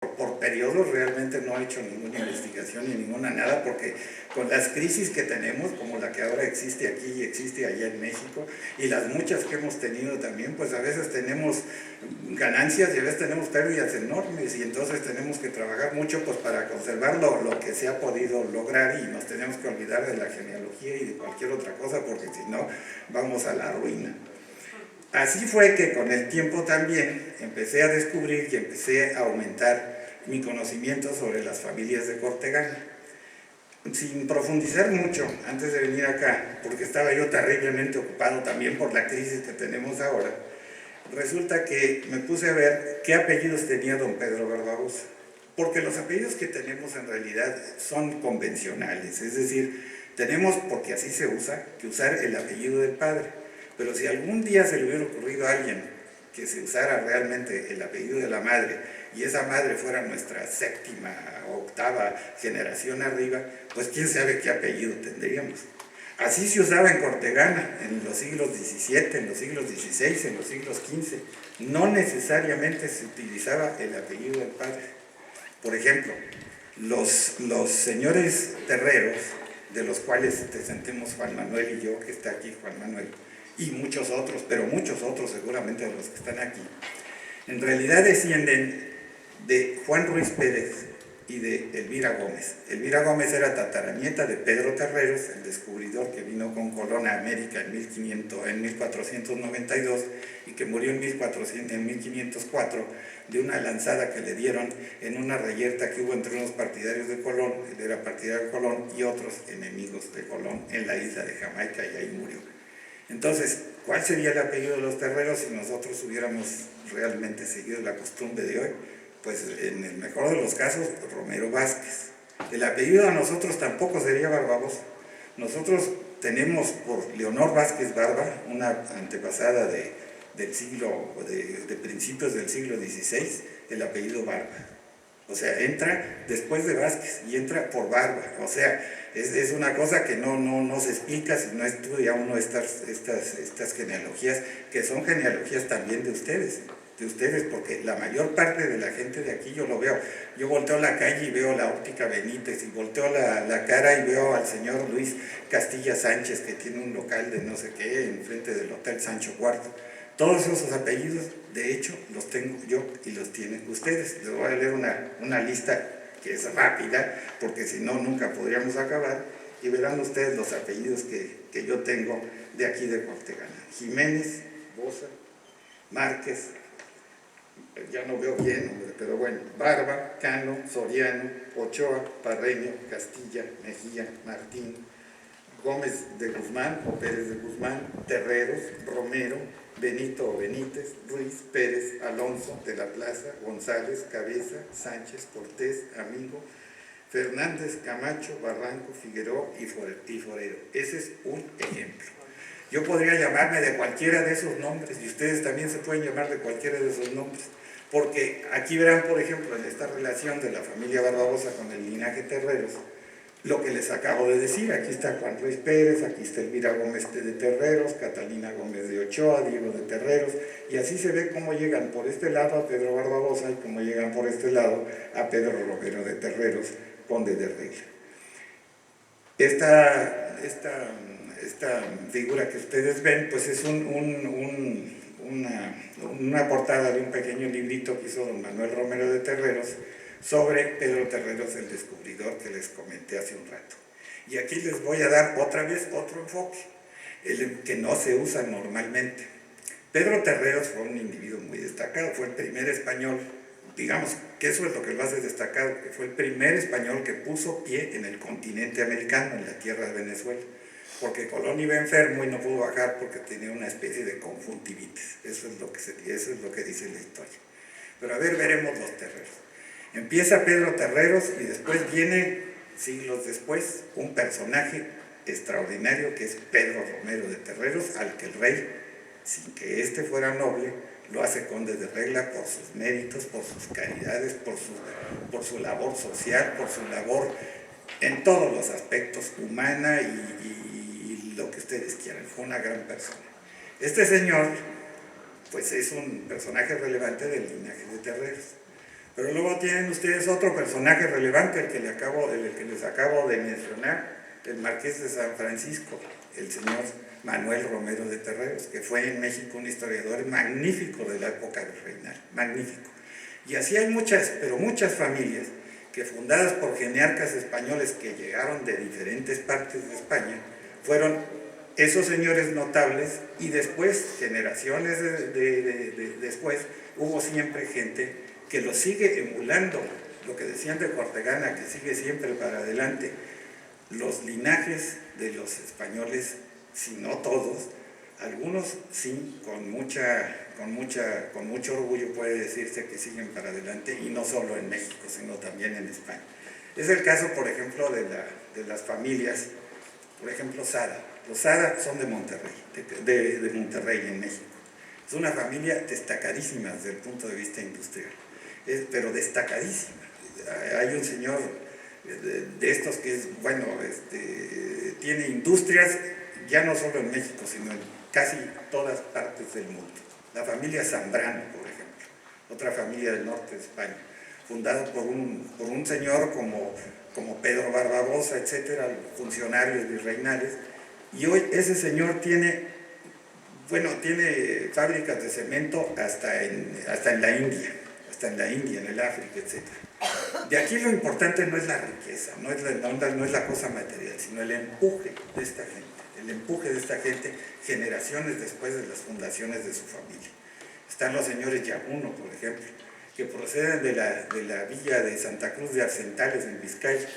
por periodos realmente no ha hecho ninguna investigación ni ninguna nada, porque con las crisis que tenemos, como la que ahora existe aquí y existe allá en México, y las muchas que hemos tenido también, pues a veces tenemos ganancias y a veces tenemos pérdidas enormes, y entonces tenemos que trabajar mucho pues para conservar lo que se ha podido lograr, y nos tenemos que olvidar de la genealogía y de cualquier otra cosa, porque si no vamos a la ruina. Así fue que con el tiempo también empecé a descubrir y empecé a aumentar mi conocimiento sobre las familias de Cortegana. Sin profundizar mucho antes de venir acá, porque estaba yo terriblemente ocupado también por la crisis que tenemos ahora, resulta que me puse a ver qué apellidos tenía don Pedro Barbarossa. Porque los apellidos que tenemos en realidad son convencionales, es decir, tenemos, porque así se usa, que usar el apellido del padre. Pero si algún día se le hubiera ocurrido a alguien que se usara realmente el apellido de la madre, y esa madre fuera nuestra séptima o octava generación arriba, pues quién sabe qué apellido tendríamos. Así se usaba en Cortegana en los siglos XVII, en los siglos XVI, en los siglos XV. No necesariamente se utilizaba el apellido del padre. Por ejemplo, los señores terreros, de los cuales te sentemos Juan Manuel y yo, que está aquí Juan Manuel, y muchos otros, pero muchos otros seguramente de los que están aquí, en realidad descienden de Juan Ruiz Pérez y de Elvira Gómez. Elvira Gómez era tataranieta de Pedro Terreros, el descubridor que vino con Colón a América en 1492 y que murió en 1504 de una lanzada que le dieron en una reyerta que hubo entre unos partidarios de Colón, él era partidario de Colón, y otros enemigos de Colón en la isla de Jamaica, y ahí murió. Entonces, ¿cuál sería el apellido de los Terreros si nosotros hubiéramos realmente seguido la costumbre de hoy? Pues en el mejor de los casos, Romero Vázquez. El apellido a nosotros tampoco sería Barbarossa. Nosotros tenemos por Leonor Vázquez Barba, una antepasada de principios del siglo XVI, el apellido Barba. O sea, entra después de Vázquez y entra por Barba. O sea, es una cosa que no se explica si no estudia uno estas genealogías, que son genealogías también de ustedes, porque la mayor parte de la gente de aquí yo lo veo. Yo volteo la calle y veo la óptica Benítez, y volteo la cara y veo al señor Luis Castilla Sánchez, que tiene un local de no sé qué, enfrente del Hotel Sancho Cuarto. Todos esos apellidos, de hecho, los tengo yo y los tienen ustedes. Les voy a leer una lista que es rápida, porque si no, nunca podríamos acabar, y verán ustedes los apellidos que yo tengo de aquí de Cortegana. Jiménez, Boza, Márquez, ya no veo bien, pero bueno, Barba, Cano, Soriano, Ochoa, Parreño, Castilla, Mejía, Martín, Gómez de Guzmán o Pérez de Guzmán, Terreros, Romero, Benito o Benítez, Ruiz, Pérez, Alonso, de la Plaza, González, Cabeza, Sánchez, Cortés, Amigo, Fernández, Camacho, Barranco, Figueroa y Forero. Ese es un ejemplo. Yo podría llamarme de cualquiera de esos nombres, y ustedes también se pueden llamar de cualquiera de esos nombres, porque aquí verán, por ejemplo, en esta relación de la familia Barbarossa con el linaje Terreros, lo que les acabo de decir. Aquí está Juan Ruiz Pérez, aquí está Elvira Gómez de Terreros, Catalina Gómez de Ochoa, Diego de Terreros, y así se ve cómo llegan por este lado a Pedro Barbarossa y cómo llegan por este lado a Pedro Romero de Terreros, conde de Regla. Esta figura que ustedes ven, pues es una portada de un pequeño librito que hizo don Manuel Romero de Terreros sobre Pedro Terreros, el descubridor, que les comenté hace un rato. Y aquí les voy a dar otra vez otro enfoque, el que no se usa normalmente. Pedro Terreros fue un individuo muy destacado, fue el primer español, digamos que eso es lo que lo hace destacado, que fue el primer español que puso pie en el continente americano, en la tierra de Venezuela, porque Colón iba enfermo y no pudo bajar porque tenía una especie de conjuntivitis. Eso es lo que dice la historia. Pero a ver, veremos los Terreros. Empieza Pedro Terreros y después viene, siglos después, un personaje extraordinario que es Pedro Romero de Terreros, al que el rey, sin que éste fuera noble, lo hace conde de Regla por sus méritos, por sus caridades, por su labor social, por su labor en todos los aspectos, humana y lo que ustedes quieran. Fue una gran persona. Este señor, pues es un personaje relevante del linaje de Terreros. Pero luego tienen ustedes otro personaje relevante, el que les acabo de mencionar, el Marqués de San Francisco, el señor Manuel Romero de Terreros, que fue en México un historiador magnífico de la época virreinal, magnífico. Y así hay muchas, pero muchas familias que, fundadas por genearcas españoles que llegaron de diferentes partes de España, fueron esos señores notables, y después, generaciones después, hubo siempre gente que lo sigue emulando, lo que decían de Cortegana, que sigue siempre para adelante. Los linajes de los españoles, si no todos, algunos sí, con mucho orgullo puede decirse que siguen para adelante, y no solo en México, sino también en España. Es el caso, por ejemplo, de las familias, por ejemplo, Sada. Los Sada son de Monterrey, de Monterrey, en México. Es una familia destacadísima desde el punto de vista industrial, pero destacadísima. Hay un señor de estos que es, bueno, tiene industrias ya no solo en México, sino en casi todas partes del mundo. La familia Zambrano, por ejemplo, otra familia del norte de España, fundada por un señor como Pedro Barbarossa, etcétera, funcionarios virreinales, y hoy ese señor tiene fábricas de cemento hasta en la India, en el África, etcétera. De aquí lo importante no es la riqueza, no es la cosa material, sino el empuje de esta gente, generaciones después de las fundaciones de su familia. Están los señores Yaguno, por ejemplo, que proceden de la villa de Santa Cruz de Arcentales, en Vizcaya,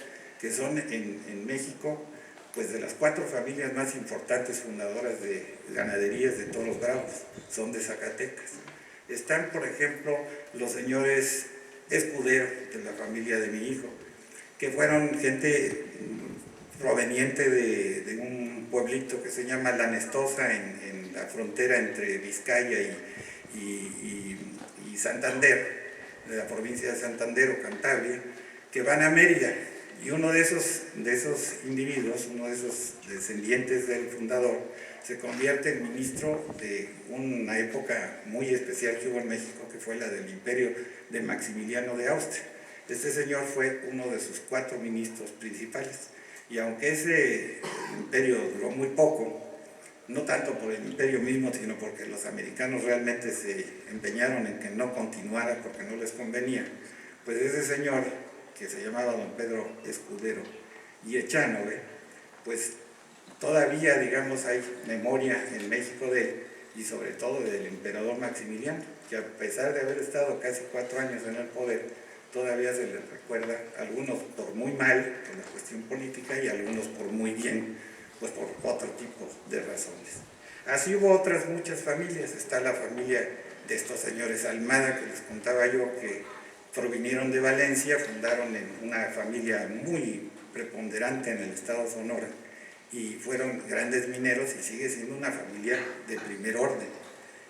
que son en México, pues de las 4 familias más importantes fundadoras de ganaderías de toros bravos, son de Zacatecas. Están, por ejemplo, los señores Escudero, de la familia de mi hijo, que fueron gente proveniente de un pueblito que se llama La Nestosa, en la frontera entre Vizcaya y Santander, de la provincia de Santander o Cantabria, que van a Mérida. Y uno de esos individuos, uno de esos descendientes del fundador, se convierte en ministro de una época muy especial que hubo en México, que fue la del imperio de Maximiliano de Austria. Este señor fue uno de sus 4 ministros principales. Y aunque ese imperio duró muy poco, no tanto por el imperio mismo, sino porque los americanos realmente se empeñaron en que no continuara porque no les convenía, pues ese señor, que se llamaba don Pedro Escudero y Echanove, pues todavía, digamos, hay memoria en México de él, y sobre todo del emperador Maximiliano, que a pesar de haber estado casi 4 años en el poder, todavía se les recuerda, algunos por muy mal, por la cuestión política, y algunos por muy bien, pues por otro tipo de razones. Así hubo otras muchas familias. Está la familia de estos señores Almada, que les contaba yo, que provinieron de Valencia, fundaron en una familia muy preponderante en el estado de Sonora, y fueron grandes mineros, y sigue siendo una familia de primer orden.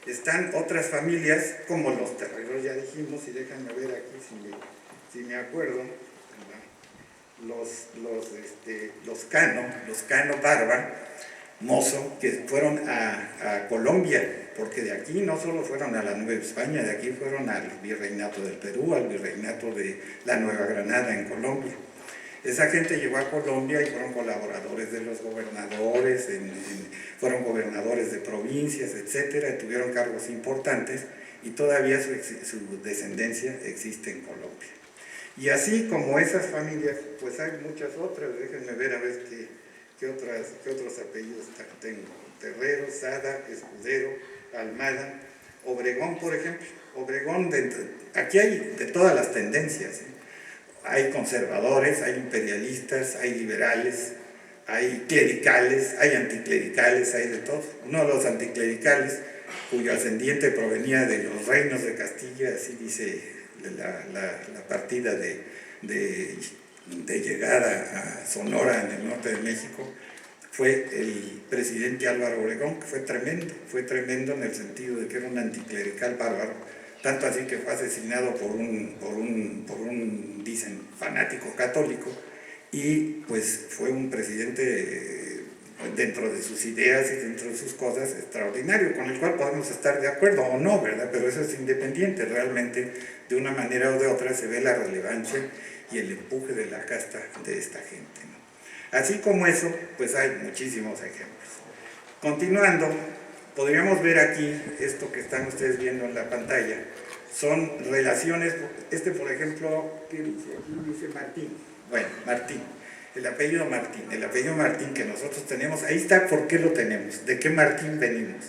Están otras familias, como los Terreros, ya dijimos, y déjenme ver aquí si me acuerdo, los Cano Barba, Mozo, que fueron a Colombia, porque de aquí no solo fueron a la Nueva España, de aquí fueron al Virreinato del Perú, al Virreinato de la Nueva Granada en Colombia. Esa gente llegó a Colombia y fueron colaboradores de los gobernadores, fueron gobernadores de provincias, etcétera, tuvieron cargos importantes, y todavía su descendencia existe en Colombia. Y así como esas familias, pues hay muchas otras. Déjenme ver a ver qué otros apellidos tengo. Terrero, Sada, Escudero, Almada, Obregón, por ejemplo. Obregón, aquí hay de todas las tendencias, ¿eh? Hay conservadores, hay imperialistas, hay liberales, hay clericales, hay anticlericales, hay de todo. Uno de los anticlericales, cuyo ascendiente provenía de los reinos de Castilla, así dice la partida de llegada a Sonora, en el norte de México, fue el presidente Álvaro Obregón, que fue tremendo en el sentido de que era un anticlerical bárbaro, tanto así que fue asesinado por un dicen, fanático católico, y pues fue un presidente dentro de sus ideas y dentro de sus cosas extraordinario, con el cual podemos estar de acuerdo o no, ¿verdad? Pero eso es independiente realmente de una manera o de otra se ve la relevancia y el empuje de la casta de esta gente, ¿no? Así como eso, pues hay muchísimos ejemplos. Continuando, podríamos ver aquí, esto que están ustedes viendo en la pantalla, son relaciones, por ejemplo, ¿qué dice? Aquí dice Martín. Bueno, Martín, el apellido Martín que nosotros tenemos, ahí está por qué lo tenemos, de qué Martín venimos,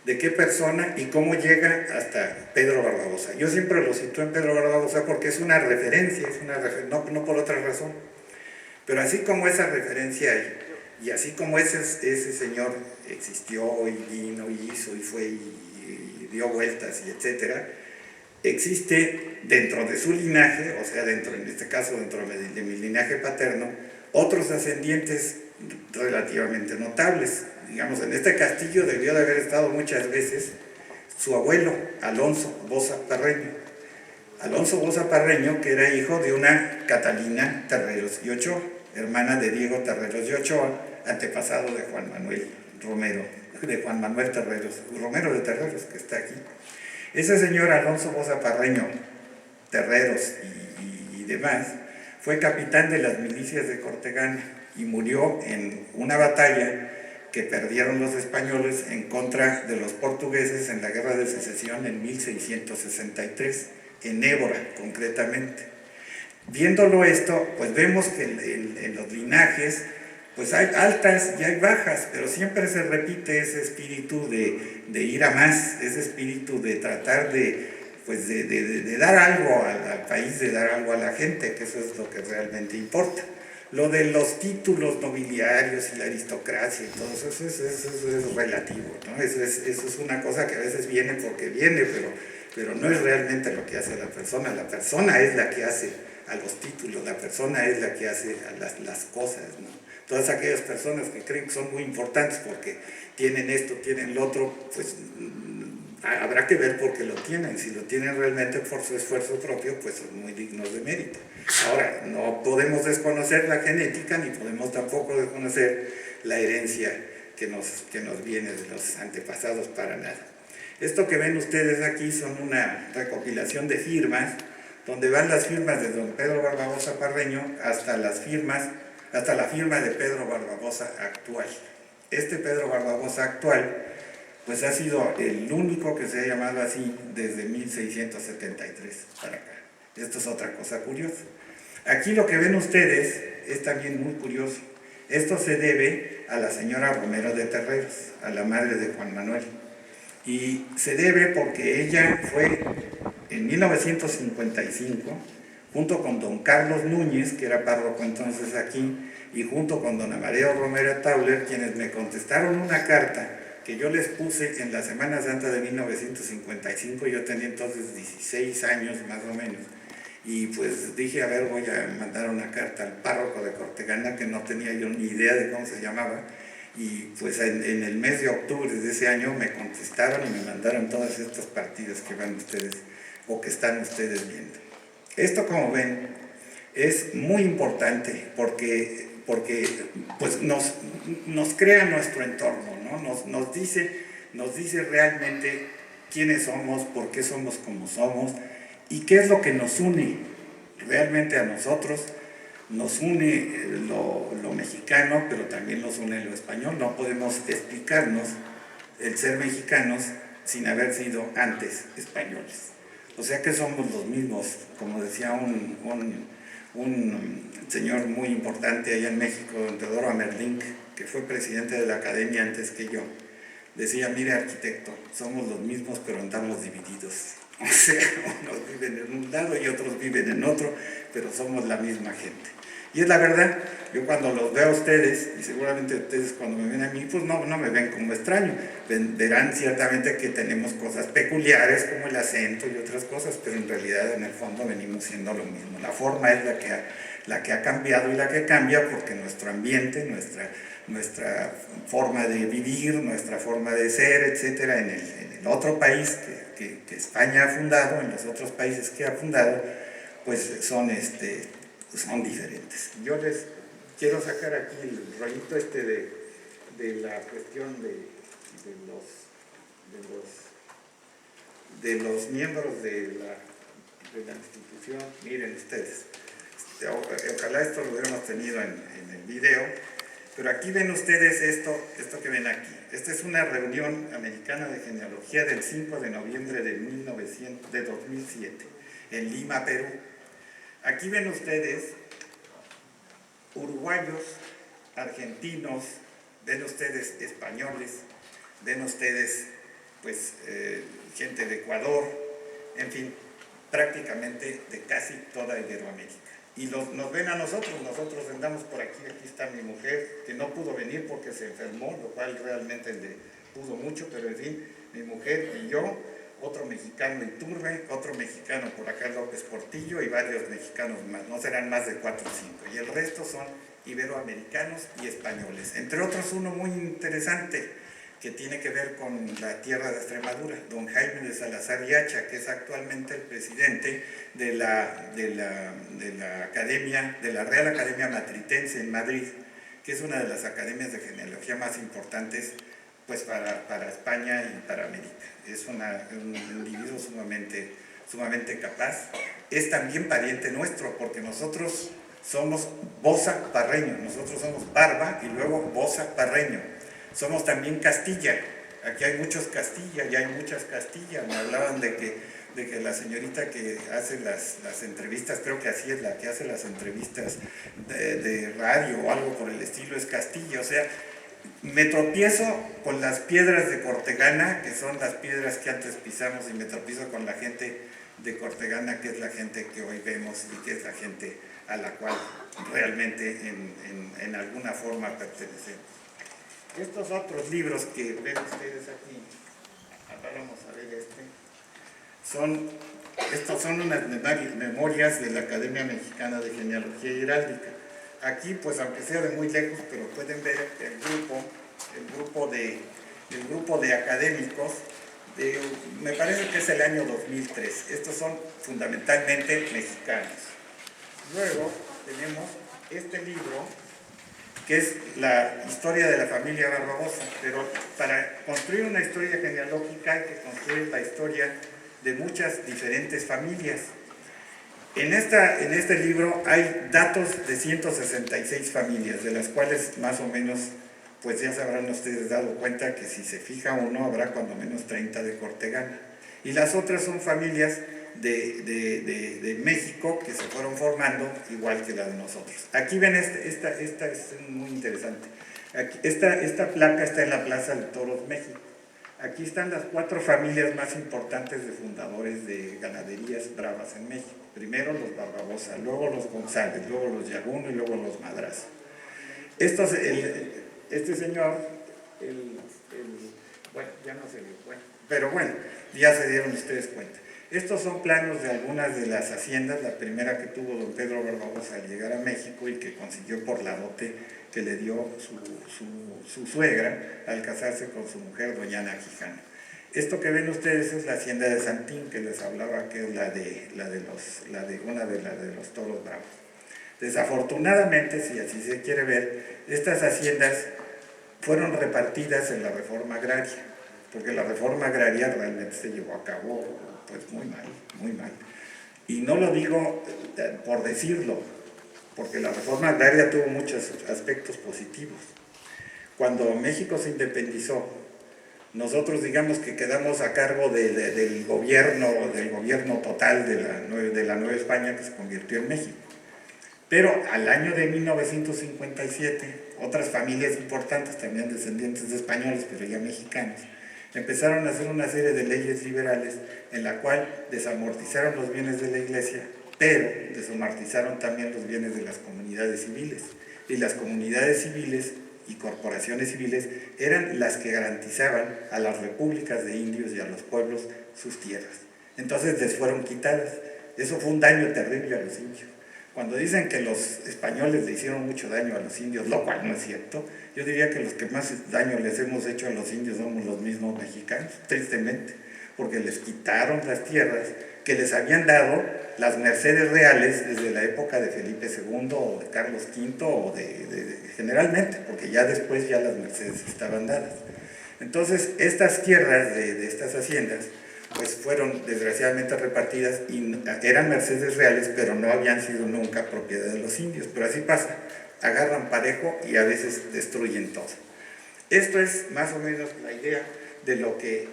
de qué persona y cómo llega hasta Pedro Barbarossa. Yo siempre lo cito en Pedro Barbarossa porque es una referencia, no por otra razón. Pero así como esa referencia hay, y así como ese señor existió y vino y hizo y fue y dio vueltas y etcétera, existe dentro de su linaje, o sea, en este caso dentro de mi linaje paterno, otros ascendientes relativamente notables. Digamos, en este castillo debió de haber estado muchas veces su abuelo, Alonso Boza Parreño. Alonso Boza Parreño, que era hijo de una Catalina Terreros y Ochoa, hermana de Diego Terreros y Ochoa, antepasado de Juan Manuel Romero, de Juan Manuel Terreros, Romero de Terreros, que está aquí. Ese señor Alonso Boza Parreño, Terreros y demás, fue capitán de las milicias de Cortegana y murió en una batalla que perdieron los españoles en contra de los portugueses en la Guerra de Secesión en 1663, en Évora concretamente. Viéndolo esto, pues vemos que en los linajes pues hay altas y hay bajas, pero siempre se repite ese espíritu de ir a más, ese espíritu de tratar de dar algo al país, de dar algo a la gente, que eso es lo que realmente importa. Lo de los títulos nobiliarios y la aristocracia y todo eso, eso es relativo, ¿no? Eso es una cosa que a veces viene porque viene, pero no es realmente lo que hace la persona es la que hace a los títulos, la persona es la que hace a las cosas, ¿no? Todas aquellas personas que creen que son muy importantes porque tienen esto, tienen lo otro, pues habrá que ver por qué lo tienen. Si lo tienen realmente por su esfuerzo propio, pues son muy dignos de mérito. Ahora, no podemos desconocer la genética, ni podemos tampoco desconocer la herencia que nos viene de los antepasados para nada. Esto que ven ustedes aquí son una recopilación de firmas, donde van las firmas de don Pedro Barbarossa Parreño hasta la firma de Pedro Barbarossa actual. Este Pedro Barbarossa actual pues ha sido el único que se ha llamado así desde 1673 para acá. Esto es otra cosa curiosa. Aquí lo que ven ustedes es también muy curioso. Esto se debe a la señora Romero de Terreros, a la madre de Juan Manuel. Y se debe porque ella fue en 1955, junto con don Carlos Núñez, que era párroco entonces aquí, y junto con don Amadeo Romero Tauler, quienes me contestaron una carta que yo les puse en la Semana Santa de 1955, yo tenía entonces 16 años más o menos, y pues dije, a ver, voy a mandar una carta al párroco de Cortegana, que no tenía yo ni idea de cómo se llamaba, y pues en el mes de octubre de ese año me contestaron y me mandaron todas estas partidas que van ustedes, o que están ustedes viendo. Esto, como ven, es muy importante porque pues nos crea nuestro entorno, ¿no? Nos dice realmente quiénes somos, por qué somos como somos y qué es lo que nos une realmente a nosotros. Nos une lo mexicano, pero también nos une lo español. No podemos explicarnos el ser mexicanos sin haber sido antes españoles. O sea que somos los mismos, como decía un señor muy importante allá en México, don Teodoro Amerlink, que fue presidente de la academia antes que yo. Decía, mire arquitecto, somos los mismos pero andamos divididos. O sea, unos viven en un lado y otros viven en otro, pero somos la misma gente. Y es la verdad, yo cuando los veo a ustedes, y seguramente ustedes cuando me ven a mí, pues no me ven como extraño. Verán ciertamente que tenemos cosas peculiares como el acento y otras cosas, pero en realidad en el fondo venimos siendo lo mismo. La forma es la que ha cambiado y la que cambia porque nuestro ambiente, nuestra forma de vivir, nuestra forma de ser, etcétera, en el otro país que España ha fundado, en los otros países que ha fundado, pues son diferentes. Yo les quiero sacar aquí el rollito de la cuestión de los miembros de de la institución. Miren ustedes, ojalá esto lo hubiéramos tenido en el video, pero aquí ven ustedes esto que ven aquí. Esta es una reunión americana de genealogía del 5 de noviembre de 2007, en Lima, Perú. Aquí ven ustedes uruguayos, argentinos, ven ustedes españoles, ven ustedes pues gente de Ecuador, en fin, prácticamente de casi toda Iberoamérica. Y nos ven a nosotros andamos por aquí. Aquí está mi mujer, que no pudo venir porque se enfermó, lo cual realmente le pudo mucho, pero en fin, mi mujer y yo, otro mexicano Iturbe, otro mexicano por acá López Portillo y varios mexicanos más, no serán más de 4 o 5, y el resto son iberoamericanos y españoles, entre otros uno muy interesante que tiene que ver con la tierra de Extremadura, don Jaime de Salazar y Hacha, que es actualmente el presidente de la Real Academia Matritense en Madrid, que es una de las academias de genealogía más importantes pues para España y para América. Es un individuo sumamente capaz. Es también pariente nuestro, porque nosotros somos Boza Parreño, nosotros somos Barba y luego Boza Parreño. Somos también Castilla, aquí hay muchos Castilla, ya hay muchas Castilla. Me hablaban de que la señorita que hace las entrevistas, creo que así es la que hace las entrevistas de radio o algo por el estilo, es Castilla. O sea, me tropiezo con las piedras de Cortegana, que son las piedras que antes pisamos, y me tropiezo con la gente de Cortegana, que es la gente que hoy vemos y que es la gente a la cual realmente en alguna forma pertenecemos. Estos otros libros que ven ustedes aquí, ahora vamos a ver estos son unas memorias de la Academia Mexicana de Genealogía y Heráldica. Aquí, pues aunque sea de muy lejos, pero pueden ver el grupo de académicos, me parece que es el año 2003. Estos son fundamentalmente mexicanos. Luego tenemos este libro, que es la historia de la familia Barbosa, pero para construir una historia genealógica hay que construir la historia de muchas diferentes familias. En este libro hay datos de 166 familias, de las cuales más o menos, pues ya se habrán ustedes dado cuenta que si se fija uno, habrá cuando menos 30 de Cortegana. Y las otras son familias de México que se fueron formando igual que la de nosotros. Aquí ven, esta es muy interesante. Aquí, esta placa está en la Plaza de Toros, México. Aquí están las 4 familias más importantes de fundadores de ganaderías bravas en México. Primero los Barbosa, luego los González, luego los Yaguno y luego los Madrazo. Este señor, bueno, ya no se le cuenta, pero bueno, ya se dieron ustedes cuenta. Estos son planos de algunas de las haciendas, la primera que tuvo don Pedro Barbosa al llegar a México y que consiguió por la dote que le dio su suegra al casarse con su mujer, doña Ana Quijano. Esto que ven ustedes es la hacienda de Santín, que les hablaba, que es una de los Toros Bravos. Desafortunadamente, si así se quiere ver, estas haciendas fueron repartidas en la reforma agraria, porque la reforma agraria realmente se llevó a cabo pues muy mal. Y no lo digo por decirlo, porque la reforma agraria tuvo muchos aspectos positivos. Cuando México se independizó, nosotros digamos que quedamos a cargo del gobierno total de la Nueva España, que se convirtió en México. Pero al año de 1957, otras familias importantes, también descendientes de españoles, pero ya mexicanos, empezaron a hacer una serie de leyes liberales en la cual desamortizaron los bienes de la iglesia, pero desamortizaron también los bienes de las comunidades civiles. Y las comunidades civiles y corporaciones civiles eran las que garantizaban a las repúblicas de indios y a los pueblos sus tierras. Entonces les fueron quitadas. Eso fue un daño terrible a los indios. Cuando dicen que los españoles le hicieron mucho daño a los indios, lo cual no es cierto, yo diría que los que más daño les hemos hecho a los indios somos los mismos mexicanos, tristemente, porque les quitaron las tierras que les habían dado las mercedes reales desde la época de Felipe II o de Carlos V o generalmente, porque ya después ya las mercedes estaban dadas. Entonces, estas tierras de estas haciendas pues fueron desgraciadamente repartidas y eran mercedes reales, pero no habían sido nunca propiedad de los indios. Pero así pasa, agarran parejo y a veces destruyen todo. Esto es más o menos la idea de lo que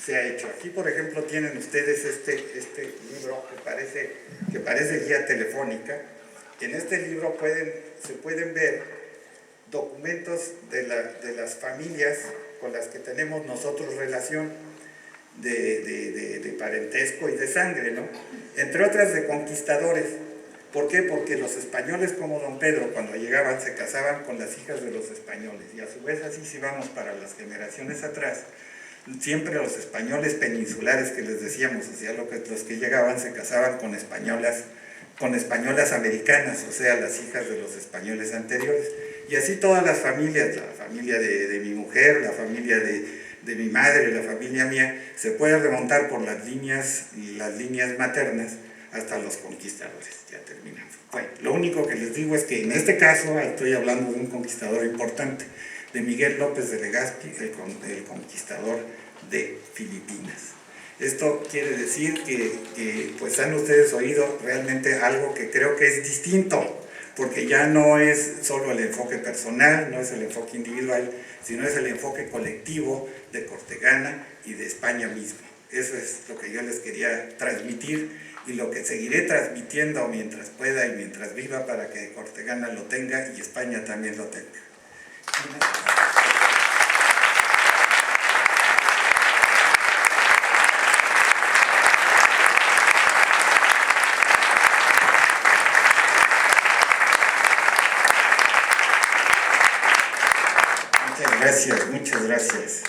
se ha hecho. Aquí, por ejemplo, tienen ustedes este libro que parece guía telefónica. En este libro se pueden ver documentos de las familias con las que tenemos nosotros relación de parentesco y de sangre, ¿no? Entre otras de conquistadores. ¿Por qué? Porque los españoles como don Pedro, cuando llegaban, se casaban con las hijas de los españoles. Y a su vez, así si vamos para las generaciones atrás, siempre los españoles peninsulares que les decíamos, o sea, los que llegaban se casaban con españolas americanas, o sea, las hijas de los españoles anteriores. Y así todas las familias, la familia de mi mujer, la familia de mi madre, la familia mía, se puede remontar por las líneas maternas hasta los conquistadores. Ya terminamos. Bueno, lo único que les digo es que en este caso estoy hablando de un conquistador importante, de Miguel López de Legazpi, el conquistador de Filipinas. Esto quiere decir que pues han ustedes oído realmente algo que creo que es distinto, porque ya no es solo el enfoque personal, no es el enfoque individual, sino es el enfoque colectivo de Cortegana y de España misma. Eso es lo que yo les quería transmitir y lo que seguiré transmitiendo mientras pueda y mientras viva para que Cortegana lo tenga y España también lo tenga. Muchas gracias.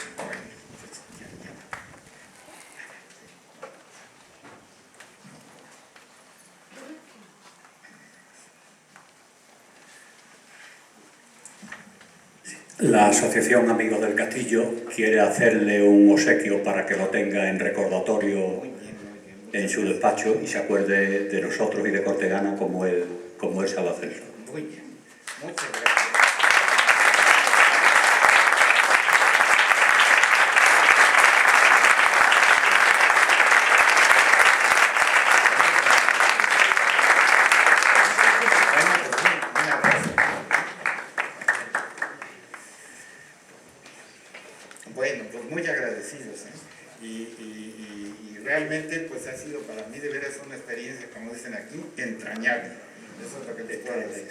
La Asociación Amigos del Castillo quiere hacerle un obsequio para que lo tenga en recordatorio en su despacho y se acuerde de nosotros y de Cortegana como él sabe hacerlo. Muy bien, muchas gracias. Bueno, pues muy agradecidos, ¿eh? Y realmente pues ha sido para mí de veras una experiencia, como dicen aquí, entrañable. Eso es lo que les puedo decir.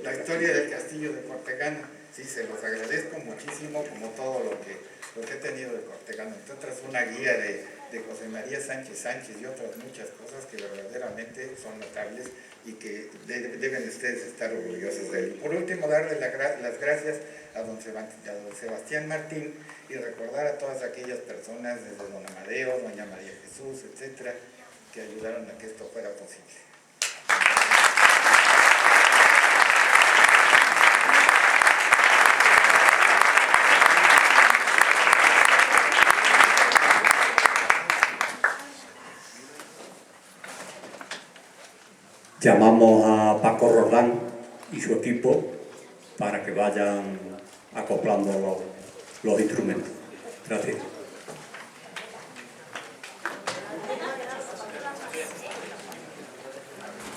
La historia del castillo de Cortegana, sí, se los agradezco muchísimo, como todo lo que he tenido de Cortegana. Entre otras, una guía de José María Sánchez Sánchez y otras muchas cosas que verdaderamente son notables y que deben ustedes estar orgullosos de él. Por último, darle las gracias a don Sebastián Martín y recordar a todas aquellas personas, desde don Amadeo, doña María Jesús, etcétera, que ayudaron a que esto fuera posible. Llamamos a Paco Roldán y su equipo para que vayan acoplando los instrumentos. Gracias.